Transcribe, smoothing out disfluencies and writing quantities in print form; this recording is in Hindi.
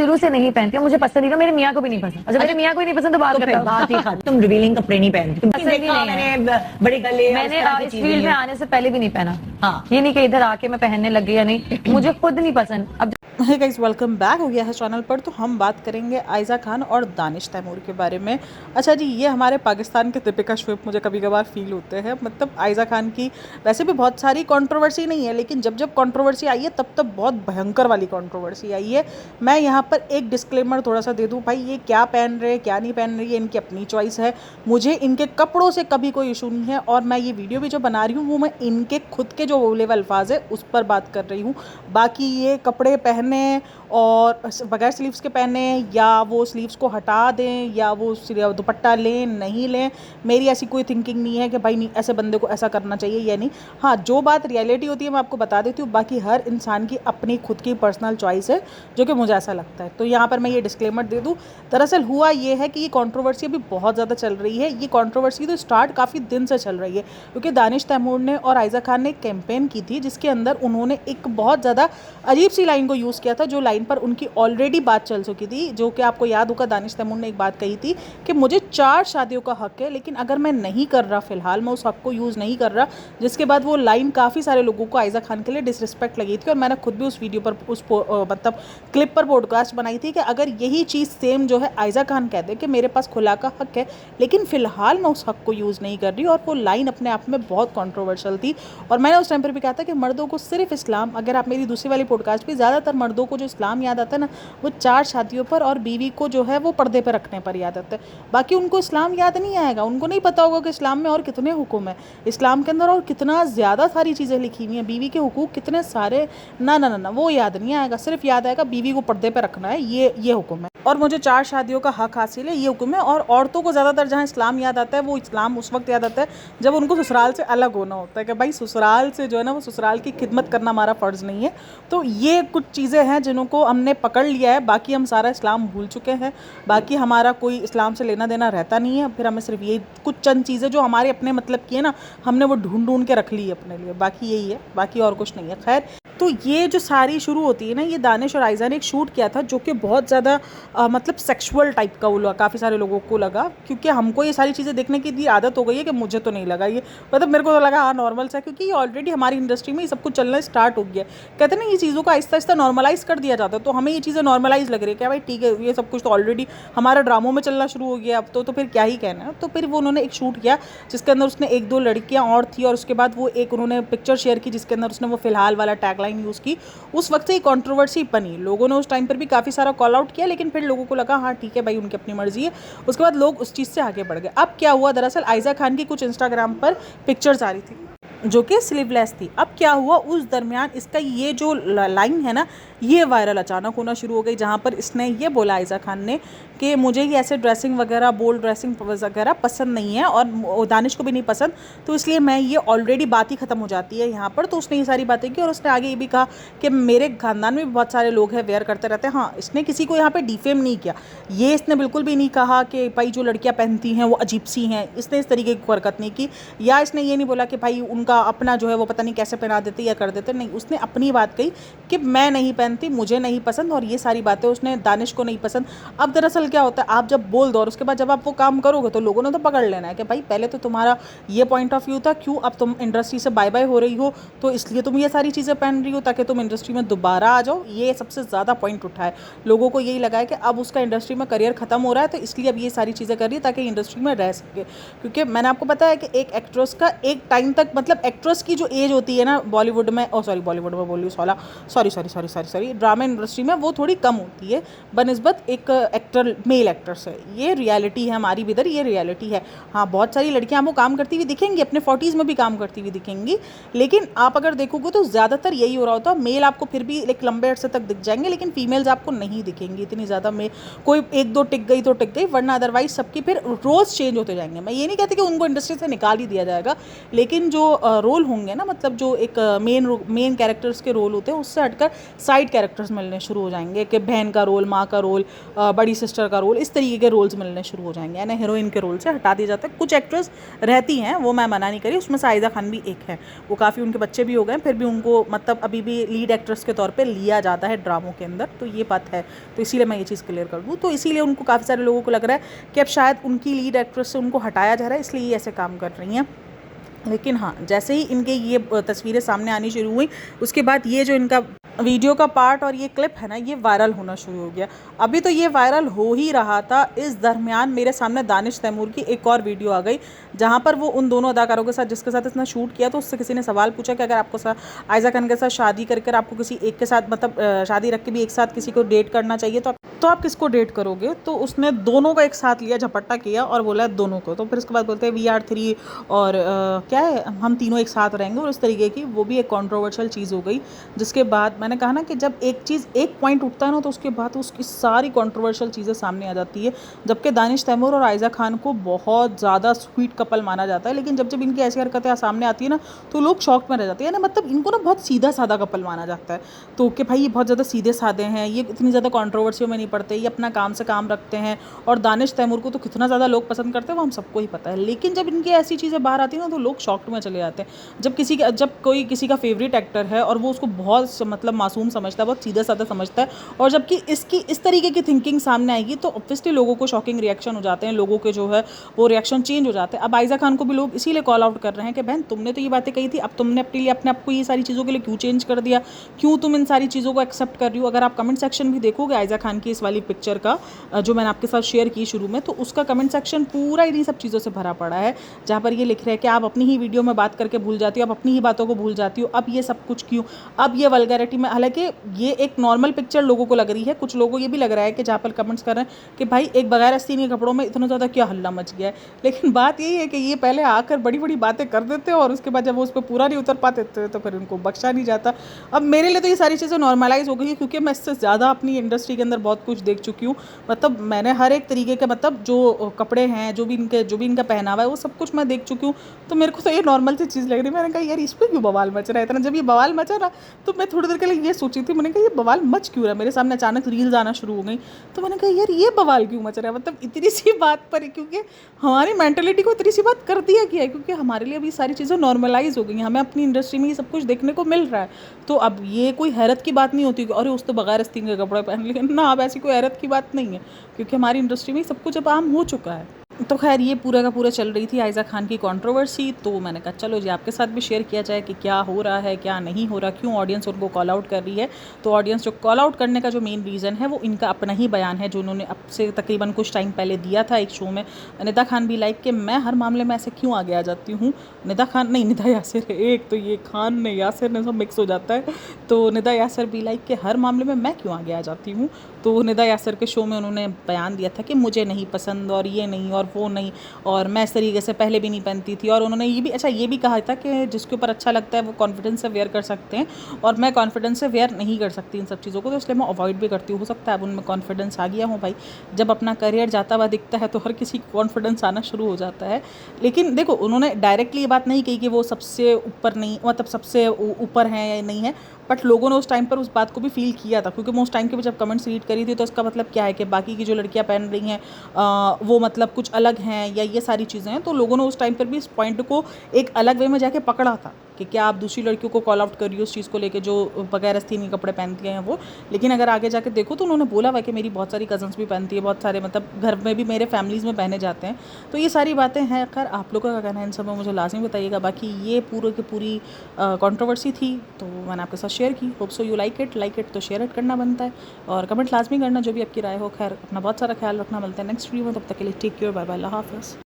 शुरू से नहीं पहनती हूँ, मुझे पसंद नहीं, मेरे मियाँ को भी नहीं पसंद। अच्छा मेरे मियाँ को ही नहीं पसंद तो बात करता हूँ। बात ही खत्म। तुम रिवीलिंग कपड़े नहीं पहनती। पसंद ही नहीं है। मैंने बड़े गले, मैंने इस फील्ड में आने से पहले भी नहीं पहना। हाँ। ये नहीं कि इधर आके मैं पहनने लग गई या नहीं, मुझे खुद नहीं पसंद। अब हे गाइस, वेलकम बैक हो गया है चैनल पर। तो हम बात करेंगे आयज़ा खान और दानिश तैमूर के बारे में। अच्छा जी, ये हमारे पाकिस्तान के दीपिका शुएब मुझे कभी कभार फील होते हैं। मतलब आयज़ा खान की वैसे भी बहुत सारी कंट्रोवर्सी नहीं है, लेकिन जब जब कंट्रोवर्सी आई है तब तब बहुत भयंकर वाली कंट्रोवर्सी आई है। मैं यहाँ पर एक डिस्क्लेमर थोड़ा सा दे दूँ, भाई ये क्या पहन रहे क्या नहीं पहन रही है इनकी अपनी चॉइस है। मुझे इनके कपड़ों से कभी कोई इशू नहीं है, और मैं ये वीडियो भी जो बना रही हूँ वो मैं इनके खुद के जो बोले हुए अल्फाज है उस पर बात कर रही हूँ। बाकी ये कपड़े पहने और बगैर स्लीव्स के पहने, या वो स्लीव्स को हटा दें, या वो दुपट्टा लें नहीं लें, मेरी ऐसी कोई थिंकिंग नहीं है कि भाई नहीं ऐसे बंदे को ऐसा करना चाहिए या नहीं। हाँ, जो बात रियलिटी होती है मैं आपको बता देती हूँ। बाकी हर इंसान की अपनी खुद की पर्सनल चॉइस है, जो कि मुझे ऐसा लगता है। तो यहाँ पर मैं ये डिस्क्लेमर दे दूँ। दरअसल हुआ ये है कि ये कंट्रोवर्सी अभी बहुत ज़्यादा चल रही है। ये कंट्रोवर्सी तो स्टार्ट काफ़ी दिन से चल रही है, क्योंकि दानिश तैमूर ने और आयज़ा खान ने एक कैंपेन की थी जिसके अंदर उन्होंने एक बहुत ज़्यादा अजीब सी लाइन को यूज़ किया था, जो लाइन पर उनकी ऑलरेडी बात चल चुकी थी। जो कि आपको याद होगा, दानिश तैमूर ने एक बात कही थी कि मुझे 4 शादियों का हक है, लेकिन अगर मैं नहीं कर रहा, फिलहाल मैं उस हक को यूज़ नहीं कर रहा। जिसके बाद वो लाइन काफ़ी सारे लोगों को आयज़ा खान के लिए डिसरिस्पेक्ट लगी थी, और मैंने खुद भी उस वीडियो पर मतलब क्लिप पर पॉडकास्ट बनाई थी कि अगर यही चीज़ सेम जो है आयज़ा खान कहते कि मेरे पास खुला का हक है, लेकिन फ़िलहाल मैं उस हक को यूज़ नहीं कर रही। और वो लाइन अपने आप में बहुत कॉन्ट्रोवर्शियल थी। और मैंने उस टाइम पर भी कहा था कि मर्दों को सिर्फ इस्लाम, अगर आप मेरी दूसरी वाली पॉडकास्ट भी, ज़्यादातर मर्दों को जो इस्लाम याद आता है ना, वो 4 शादियों पर और बीवी को जो है वो पर्दे पर रखने पर याद आता है। बाकी उनको इस्लाम याद नहीं आएगा। उनको नहीं पता होगा कि इस्लाम में और कितने हुक्म है, इस्लाम के अंदर और कितना ज़्यादा सारी चीज़ें लिखी हुई हैं, बीवी के हुकूक कितने सारे, ना ना ना ना, वो याद नहीं आएगा। सिर्फ याद आएगा बीवी को पर्दे पर रखना है, ये हुक्म है, और मुझे 4 शादियों का हक हासिल है, ये हुक्म है। और औरतों को ज़्यादातर जहाँ इस्लाम याद आता है, वो इस्लाम उस वक्त याद आता है जब उनको ससुराल से अलग होना होता है, कि भाई ससुराल से जो है ना, वो ससुराल की खिदमत करना हमारा फ़र्ज़ नहीं है। तो ये कुछ चीज़ें हैं जिनको हमने पकड़ लिया है। बाकी हम सारा इस्लाम भूल चुके हैं। बाकी हमारा कोई इस्लाम से लेना देना रहता नहीं है। फिर हमें सिर्फ ये कुछ चंद चीज़ें जो हमारे अपने मतलब की है ना, हमने वो ढूंढ के रख ली है अपने लिए। बाकी यही है, बाकी और कुछ नहीं है। खैर, तो ये जो सारी शुरू होती है ना, ये दानिश और आयज़ा ने एक शूट किया था जो कि बहुत ज़्यादा मतलब सेक्सुअल टाइप का हुआ, काफ़ी सारे लोगों को लगा। क्योंकि हमको ये सारी चीज़ें देखने की आदत हो गई है, कि मुझे तो नहीं लगा ये, मतलब मेरे को तो लगा हाँ नॉर्मल सा, क्योंकि ये ऑलरेडी हमारी इंडस्ट्री में ये सब कुछ चलना स्टार्ट हो गया। कहते हैं ना, ये चीज़ों को आहिस्ता आहिस्ता नॉर्मलाइज़ कर दिया जाता है। तो हमें ये चीज़ें नॉर्मलाइज़ लग रही है कि भाई ठीक है, ये सब कुछ तो ऑलरेडी हमारा ड्रामों में चलना शुरू हो गया अब तो फिर क्या ही कहना है। तो फिर वो उन्होंने एक शूट किया जिसके अंदर उसने 1-2 लड़कियाँ और थी, और उसके बाद वो एक उन्होंने पिक्चर शेयर की जिसके अंदर उसने वो फ़िलहाल वाला टैगलाइन यूज़ की। उस वक्त से ही कंट्रोवर्सी बनी, लोगों ने उस टाइम पर भी काफ़ी सारा कॉल आउट किया, लेकिन फिर लोगों को लगा हाँ ठीक है भाई, उनकी अपनी मर्जी है। उसके बाद लोग उस चीज़ से आगे बढ़ गए। अब क्या हुआ, दरअसल आयज़ा खान की कुछ इंस्टाग्राम पर पिक्चर्स आ रही थी जो कि स्लीवलेस थी। अब क्या हुआ, उस दरमियान इसका ये जो लाइन है ना, ये वायरल अचानक होना शुरू हो गई, जहाँ पर इसने ये बोला आयज़ा खान ने कि मुझे ये ऐसे ड्रेसिंग वगैरह, बोल्ड ड्रेसिंग वगैरह पसंद नहीं है, और दानिश को भी नहीं पसंद, तो इसलिए मैं ये ऑलरेडी बात ही ख़त्म हो जाती है यहाँ पर। तो उसने ये सारी बातें की, और उसने आगे ये भी कहा कि मेरे खानदान में भी बहुत सारे लोग हैं वेयर करते रहते हैं। हाँ, इसने किसी को यहाँ पर डिफेम नहीं किया, ये इसने बिल्कुल भी नहीं कहा कि भाई जो लड़कियाँ पहनती हैं वो अजीब सी हैं, इसने इस तरीके की हरकत नहीं की। या इसने ये नहीं बोला कि भाई उनका अपना जो है वो पता नहीं कैसे पहना देते या कर देते, नहीं, उसने अपनी बात कही कि मैं नहीं पहनती, मुझे नहीं पसंद, और ये सारी बातें उसने दानिश को नहीं पसंद। अब दरअसल क्या होता है, आप जब बोल दो और उसके बाद जब आप वो काम करोगे तो लोगों ने तो पकड़ लेना है कि भाई पहले तो तुम्हारा ये पॉइंट ऑफ व्यू था, क्यों अब तुम इंडस्ट्री से बाय बाय हो रही हो, तो इसलिए तुम ये सारी चीज़ें पहन रही हो ताकि तुम इंडस्ट्री में दोबारा आ जाओ। ये सबसे ज़्यादा पॉइंट उठा है, लोगों को यही लगा है कि अब उसका इंडस्ट्री में करियर खत्म हो रहा है, तो इसलिए अब ये सारी चीज़ें कर रही है ताकि इंडस्ट्री में रह सके। क्योंकि मैंने आपको बताया कि एक एक्ट्रेस का एक टाइम तक, मतलब एक्ट्रेस की जो एज होती है ना बॉलीवुड में, बॉलीवुड में बोल रही हूँ, सॉरी, ड्रामा इंडस्ट्री में वो थोड़ी कम होती है बनिस्बत एक एक्टर, मेल एक्टर से। ये रियलिटी है हमारी भी इधर, ये रियलिटी है। हाँ, बहुत सारी लड़कियां आपको काम करती हुई दिखेंगी, अपने 40s में भी काम करती हुई दिखेंगी, लेकिन आप अगर देखोगे तो ज़्यादातर यही हो रहा होता है। मेल आपको फिर भी एक लंबे अरसे तक दिख जाएंगे, लेकिन फीमेल्स आपको नहीं दिखेंगी इतनी ज़्यादा। में कोई 1-2 टिक गई तो टिक गई, वरना अदरवाइज सबकी फिर रोज़ चेंज होते जाएंगे। मैं ये नहीं कहती कि उनको इंडस्ट्री से निकाल ही दिया जाएगा, लेकिन जो रोल होंगे ना, मतलब जो एक मेन कैरेक्टर्स के रोल होते हैं उससे हटकर साइड कैरेक्टर्स मिलने शुरू हो जाएंगे कि बहन का रोल, माँ का रोल, बड़ी सिस्टर का रोल, इस तरीके के रोल्स मिलने शुरू हो जाएंगे, यानी हीरोइन के रोल से हटा दिया जाता है। कुछ एक्ट्रेस रहती हैं, वो मैं मना नहीं करी, उसमें से आयजा खान भी एक है। वो काफ़ी, उनके बच्चे भी हो गए, फिर भी उनको मतलब अभी भी लीड एक्ट्रेस के तौर पे लिया जाता है ड्रामों के अंदर, तो ये बात है। तो इसीलिए मैं ये चीज़ क्लियर कर दूँ। तो इसीलिए उनको काफ़ी सारे लोगों को लग रहा है कि अब शायद उनकी लीड एक्ट्रेस से उनको हटाया जा रहा है, इसलिए ये ऐसे काम कर रही हैं। लेकिन हाँ, जैसे ही इनके ये तस्वीरें सामने आनी शुरू हुई, उसके बाद ये जो इनका वीडियो का पार्ट और ये क्लिप है ना, ये वायरल होना शुरू हो गया। अभी तो ये वायरल हो ही रहा था, इस दरमियान मेरे सामने दानिश तैमूर की एक और वीडियो आ गई, जहाँ पर वो उन दोनों अदाकारों के साथ, जिसके साथ इसने शूट किया, तो उससे किसी ने सवाल पूछा कि अगर आपको आयजा खान के साथ शादी कर आपको किसी एक के साथ, मतलब शादी रख के भी एक साथ किसी को डेट करना चाहिए, तो आप किसको डेट करोगे? तो उसने दोनों को एक साथ लिया, झपट्टा किया और बोला दोनों को। तो फिर उसके बाद बोलते हैं VR3 और क्या है, हम तीनों एक साथ रहेंगे, और इस तरीके की वो भी एक कंट्रोवर्शियल चीज़ हो गई। जिसके बाद मैंने कहा ना कि जब एक चीज़, एक पॉइंट उठता है ना, तो उसके बाद उसकी सारी कंट्रोवर्शियल चीज़ें सामने आ जाती है। जबकि दानिश तैमूर और आयजा खान को बहुत ज़्यादा स्वीट कपल माना जाता है, लेकिन जब इनकी ऐसी हरकतें सामने आती है ना, तो लोग शॉक में रह जाते हैं। यानी मतलब इनको ना बहुत सीधा साधा कपल माना जाता है, तो कि भाई ये बहुत ज़्यादा सीधे साधे हैं, ये इतनी ज़्यादा कंट्रोवर्सियों में नहीं पड़ते, ये अपना काम से काम रखते हैं। और दानिश तैमूर को तो कितना ज़्यादा लोग पसंद करते हैं वो हम सबको ही पता है। लेकिन जब इनकी ऐसी चीज़ें बाहर आती हैं ना, तो लोग शॉक्ड में चले जाते हैं। जब कोई किसी का फेवरेट एक्टर है और वो उसको बहुत मतलब मासूम समझता है, बहुत सीधा साधा समझता है, और जबकि इसकी इस तरीके की थिंकिंग सामने आएगी, तो ऑब्वियसली लोगों को शॉकिंग रिएक्शन हो जाते हैं, लोगों के जो है वो रिएक्शन चेंज हो जाते हैं। अब आयजा खान को भी लोग इसीलिए कॉल आउट कर रहे हैं कि बहन, तुमने तो ये बातें कही थी, अब तुमने अपने लिए अपने आप को ये सारी चीज़ों के लिए क्यों चेंज कर दिया, क्यों तुम इन सारी चीज़ों को एक्सेप्ट कर रही हो? अगर आप कमेंट सेक्शन भी देखोगे आयजा खान की इस वाली पिक्चर का, जो मैंने आपके साथ शेयर की शुरू में, तो उसका कमेंट सेक्शन पूरा इन्हीं सब चीज़ों से भरा पड़ा है, जहाँ पर ये लिख रहे हैं कि आप अपनी ही वीडियो में बात करके भूल जाती हो, आप अपनी ही बातों को भूल जाती हो, अब ये सब कुछ क्यों, अब ये वल्गैरिटी में। हालांकि ये एक नॉर्मल पिक्चर लोगों को लग रही है, कुछ लोगों को ये भी लग रहा है कि जहाँ पर कमेंट्स कर रहे हैं कि भाई एक बगैर आस्तीन के कपड़ों में इतना ज़्यादा क्या हल्ला मच गया है। लेकिन बात यही है कि ये पहले आकर बड़ी बड़ी बातें कर देते हैं, और उसके बाद जब वो उस पर पूरा नहीं उतर पाते तो फिर उनको बख्शा नहीं जाता। अब मेरे लिए तो ये सारी चीज़ें नॉर्मलाइज हो गई है, क्योंकि मैं इससे ज़्यादा अपनी इंडस्ट्री के अंदर बहुत कुछ देख चुकी हूँ। मतलब मैंने हर एक तरीके के, मतलब जो कपड़े हैं, जो भी इनका पहनावा है, वो सब कुछ मैं देख चुकी हूँ। तो मेरे को तो ये नॉर्मल सी चीज़ लग रही है। मैंने कहा यार इस पर क्यों बवाल मच रहा है इतना? जब ये बवाल मचा ना, तो मैं थोड़ी देर के लिए ये सोची थी, मैंने कहा ये बवाल मच क्यों रहा है? मेरे सामने अचानक रील्स आना शुरू हो गई, तो मैंने कहा यार ये बवाल क्यों मच रहा है? मतलब इतनी सी बात पर, क्योंकि हमारी मेंटलिटी को इतनी सी बात कर दिया गया है, क्योंकि हमारे लिए अभी सारी चीज़ें नॉर्मलाइज हो गई हैं, हमें अपनी इंडस्ट्री में ये सब कुछ देखने को मिल रहा है। तो अब ये कोई हैरत की बात नहीं होती कि अरे उस तो बगैर आस्तीन के कपड़े पहन लिए ना। अब ऐसी कोई हैरत की बात नहीं है, क्योंकि हमारी इंडस्ट्री में सब कुछ अब आम हो चुका है। तो खैर ये पूरा का पूरा चल रही थी आयजा खान की कंट्रोवर्सी, तो मैंने कहा चलो जी आपके साथ भी शेयर किया जाए कि क्या हो रहा है, क्या नहीं हो रहा, क्यों ऑडियंस उनको कॉल आउट कर रही है। तो ऑडियंस जो कॉल आउट करने का जो मेन रीज़न है, वो इनका अपना ही बयान है, जो उन्होंने अब से तकरीबन कुछ टाइम पहले दिया था एक शो में। निदा खान भी लाइक कि मैं हर मामले में ऐसे क्यों आगे आ जाती हूँ। निदा खान नहीं, निदा यासिर, एक तो ये खान ने यासिर ने सब मिक्स हो जाता है। तो निदा यासिर भी लाइक कि हर मामले में मैं क्यों आगे आ जाती हूँ। तो निदा यासिर के शो में उन्होंने बयान दिया था कि मुझे नहीं पसंद, और ये नहीं और वो नहीं, और मैं इस तरीके से पहले भी नहीं पहनती थी। और उन्होंने ये भी कहा था कि जिसके ऊपर अच्छा लगता है वो कॉन्फिडेंस से वेयर कर सकते हैं, और मैं कॉन्फिडेंस से वेयर नहीं कर सकती इन सब चीज़ों को, तो इसलिए मैं अवॉइड भी करती हूँ। हो सकता है अब उनमें कॉन्फिडेंस आ गया हूँ। भाई जब अपना करियर जाता हुआ दिखता है तो हर किसी को कॉन्फिडेंस आना शुरू हो जाता है। लेकिन देखो, उन्होंने डायरेक्टली ये बात नहीं कही कि वो सबसे ऊपर नहीं, मतलब सबसे ऊपर हैं या नहीं है, बट लोगों ने उस टाइम पर उस बात को भी फील किया था, क्योंकि मैं उस टाइम के जब कमेंट्स रीड करी थी, तो इसका मतलब क्या है कि बाकी की जो लड़कियां पहन रही हैं वो मतलब कुछ अलग हैं, या ये सारी चीज़ें हैं। तो लोगों ने उस टाइम पर भी इस पॉइंट को एक अलग वे में जाके पकड़ा था कि क्या आप दूसरी लड़कियों को कॉल आउट कर रही हो उस चीज़ को लेके जो बगैर आस्तीन के कपड़े पहनती हैं वो। लेकिन अगर आगे जाके देखो तो उन्होंने बोला हुआ कि मेरी बहुत सारी कज़न्स भी पहनती है, बहुत सारे मतलब घर में भी मेरे फैमिलीज़ में पहने जाते हैं। तो ये सारी बातें हैं। खैर आप लोगों का कहना है इन सब में मुझे लाजमी बताइएगा। बाकी ये पूरे की पूरी कंट्रोवर्सी थी, तो मैंने आपके साथ शेयर की। Hope so you like it तो शेयर इट करना बनता है, और कमेंट लाजमी करना जो भी आपकी राय हो। खैर अपना बहुत सारा ख्याल रखना। मिलता है नेक्स्ट वीडियो में, तब तक के लिए टेक केयर, बाय बाय, अल्लाह हाफ़िज़।